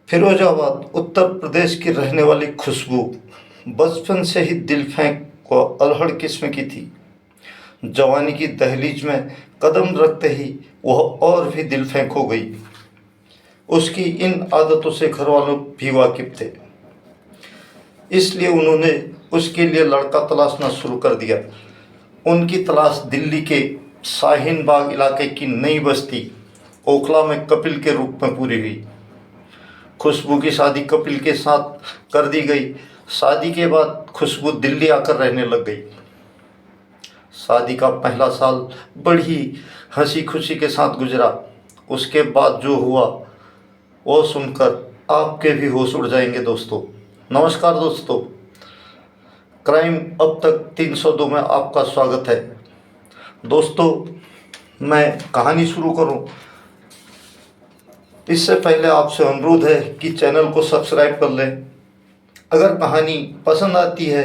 फिरोजाबाद उत्तर प्रदेश की रहने वाली खुशबू बचपन से ही दिल फेंक व अल्हड़ किस्म की थी। जवानी की दहलीज में कदम रखते ही वह और भी दिल फेंक हो गई। उसकी इन आदतों से घरवालों भी वाकिफ थे, इसलिए उन्होंने उसके लिए लड़का तलाशना शुरू कर दिया। उनकी तलाश दिल्ली के शाहीन बाग इलाके की नई बस्ती ओखला में कपिल के रूप में पूरी हुई। खुशबू की शादी कपिल के साथ कर दी गई। शादी के बाद खुशबू दिल्ली आकर रहने लग गई। शादी का पहला साल बड़ी हंसी खुशी के साथ गुजरा। उसके बाद जो हुआ वो सुनकर आपके भी होश उड़ जाएंगे दोस्तों। नमस्कार दोस्तों, क्राइम अब तक 302 में आपका स्वागत है। दोस्तों, मैं कहानी शुरू करूं इससे पहले आपसे अनुरोध है कि चैनल को सब्सक्राइब कर लें। अगर कहानी पसंद आती है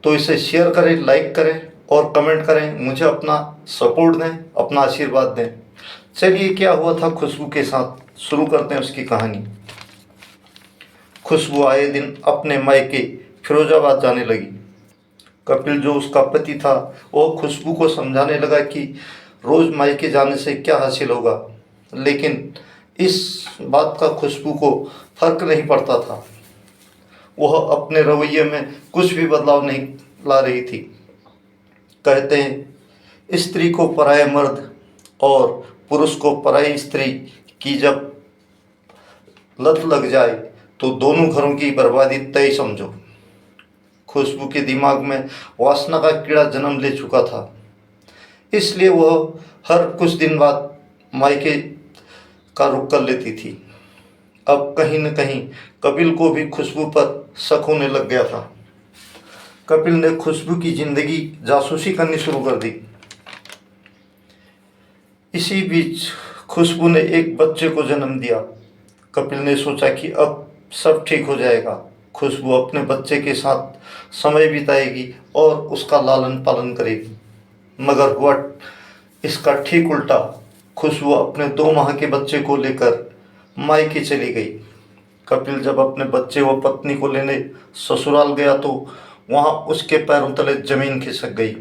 तो इसे शेयर करें, लाइक करें और कमेंट करें। मुझे अपना सपोर्ट दें, अपना आशीर्वाद दें। चलिए, क्या हुआ था खुशबू के साथ, शुरू करते हैं उसकी कहानी। खुशबू आए दिन अपने मायके फिरोजाबाद जाने लगी। कपिल, जो उसका पति था, वो खुशबू को समझाने लगा कि रोज़ मायके जाने से क्या हासिल होगा, लेकिन इस बात का खुशबू को फर्क नहीं पड़ता था। वह अपने रवैये में कुछ भी बदलाव नहीं ला रही थी। कहते हैं, स्त्री को पराये मर्द और पुरुष को पराई स्त्री की जब लत लग जाए तो दोनों घरों की बर्बादी तय समझो। खुशबू के दिमाग में वासना का कीड़ा जन्म ले चुका था, इसलिए वह हर कुछ दिन बाद मायके का रुख कर लेती थी। अब कहीं न कहीं कपिल को भी खुशबू पर शक होने लग गया था। कपिल ने खुशबू की जिंदगी जासूसी करनी शुरू कर दी। इसी बीच खुशबू ने एक बच्चे को जन्म दिया। कपिल ने सोचा कि अब सब ठीक हो जाएगा। खुशबू अपने बच्चे के साथ समय बिताएगी और उसका लालन पालन करेगी। मगर हुआ इसका ठीक उल्टा। खुशबू अपने 2 माह के बच्चे को लेकर मायके चली गई। कपिल जब अपने बच्चे व पत्नी को लेने ससुराल गया तो वहां उसके पैरों तले जमीन खिसक गई।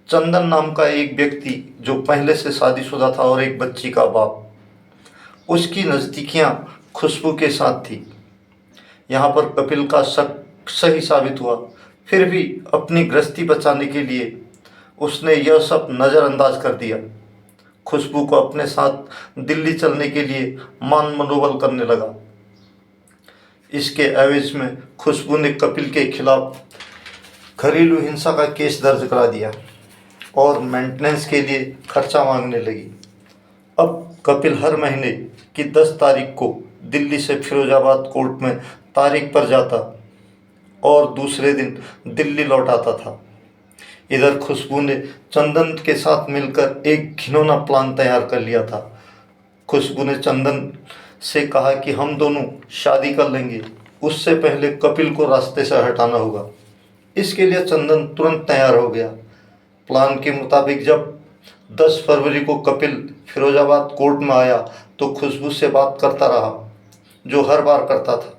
चंदन नाम का एक व्यक्ति, जो पहले से शादीशुदा था और एक बच्ची का बाप, उसकी नज़दीकियां खुशबू के साथ थी। यहाँ पर कपिल का शक सही साबित हुआ। फिर भी अपनी गृहस्थी बचाने के लिए उसने यह सब नज़रअंदाज कर दिया। खुशबू को अपने साथ दिल्ली चलने के लिए मान मनोबल करने लगा। इसके एवज में खुशबू ने कपिल के खिलाफ घरेलू हिंसा का केस दर्ज करा दिया और मेंटेनेंस के लिए खर्चा मांगने लगी। अब कपिल हर महीने की 10 तारीख को दिल्ली से फिरोजाबाद कोर्ट में तारीख पर जाता और दूसरे दिन दिल्ली लौट आता था। इधर खुशबू ने चंदन के साथ मिलकर एक घिनौना प्लान तैयार कर लिया था। खुशबू ने चंदन से कहा कि हम दोनों शादी कर लेंगे, उससे पहले कपिल को रास्ते से हटाना होगा। इसके लिए चंदन तुरंत तैयार हो गया। प्लान के मुताबिक जब 10 फरवरी को कपिल फिरोजाबाद कोर्ट में आया तो खुशबू से बात करता रहा, जो हर बार करता था।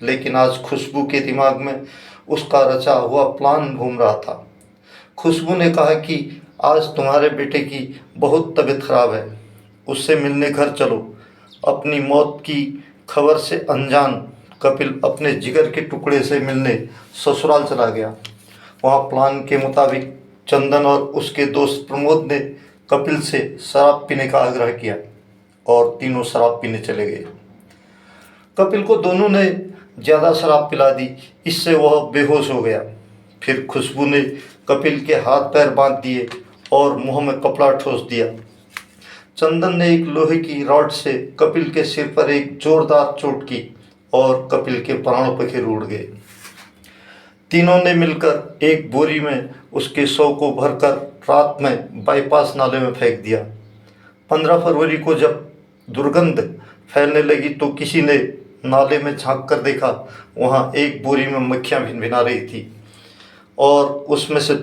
लेकिन आज खुशबू के दिमाग में उसका रचा हुआ प्लान घूम रहा था। खुशबू ने कहा कि आज तुम्हारे बेटे की बहुत तबीयत खराब है, उससे मिलने घर चलो। अपनी मौत की खबर से अनजान कपिल अपने जिगर के टुकड़े से मिलने ससुराल चला गया। वहाँ प्लान के मुताबिक चंदन और उसके दोस्त प्रमोद ने कपिल से शराब पीने का आग्रह किया और तीनों शराब पीने चले गए। कपिल को दोनों ने ज़्यादा शराब पिला दी, इससे वह बेहोश हो गया। फिर खुशबू ने कपिल के हाथ पैर बांध दिए और मुंह में कपड़ा ठोस दिया। चंदन ने एक लोहे की रॉड से कपिल के सिर पर एक जोरदार चोट की और कपिल के प्राण पखेरु उड़ गए। तीनों ने मिलकर एक बोरी में उसके शव को भरकर रात में बाईपास नाले में फेंक दिया। 15 फरवरी को जब दुर्गंध फैलने लगी तो किसी ने नाले में झांक कर देखा, वहाँ एक बोरी में मक्खियाँ भिनभिना रही थी और उसमें से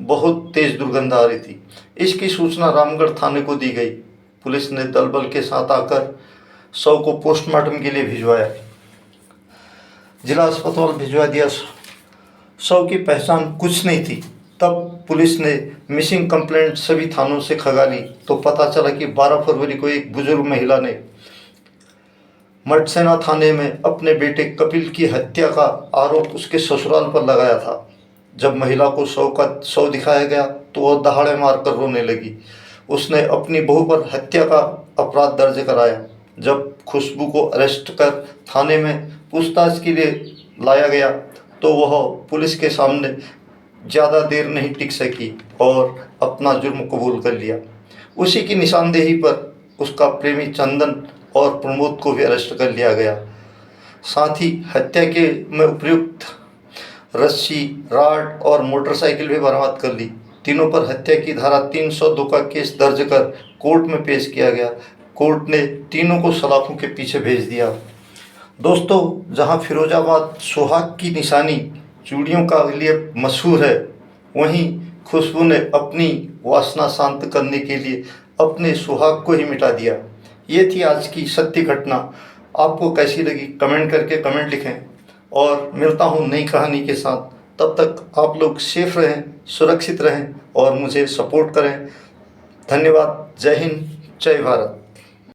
बहुत तेज दुर्गंध आ रही थी। इसकी सूचना रामगढ़ थाने को दी गई। पुलिस ने दल बल के साथ आकर शव को पोस्टमार्टम के लिए भिजवाया, जिला अस्पताल भिजवा दिया। शव की पहचान कुछ नहीं थी। तब पुलिस ने मिसिंग कंप्लेंट सभी थानों से खंगाली तो पता चला कि 12 फरवरी को एक बुजुर्ग महिला ने मटसेना थाने में अपने बेटे कपिल की हत्या का आरोप उसके ससुराल पर लगाया था। जब महिला को शव दिखाया गया तो वह दहाड़े मारकर रोने लगी। उसने अपनी बहू पर हत्या का अपराध दर्ज कराया। जब खुशबू को अरेस्ट कर थाने में पूछताछ के लिए लाया गया तो वह पुलिस के सामने ज़्यादा देर नहीं टिक सकी और अपना जुर्म कबूल कर लिया। उसी की निशानदेही पर उसका प्रेमी चंदन और प्रमोद को भी अरेस्ट कर लिया गया। साथ ही हत्या के में उपयुक्त रस्सी, राड और मोटरसाइकिल भी बरामद कर ली। तीनों पर हत्या की धारा 302 का केस दर्ज कर कोर्ट में पेश किया गया। कोर्ट ने तीनों को सलाखों के पीछे भेज दिया। दोस्तों, जहां फिरोजाबाद सुहाग की निशानी चूड़ियों का लिए मशहूर है, वहीं खुशबू ने अपनी वासना शांत करने के लिए अपने सुहाग को ही मिटा दिया। ये थी आज की सत्य घटना। आपको कैसी लगी कमेंट करके कमेंट लिखें और मिलता हूँ नई कहानी के साथ। तब तक आप लोग सेफ रहें, सुरक्षित रहें और मुझे सपोर्ट करें। धन्यवाद। जय हिंद, जय भारत।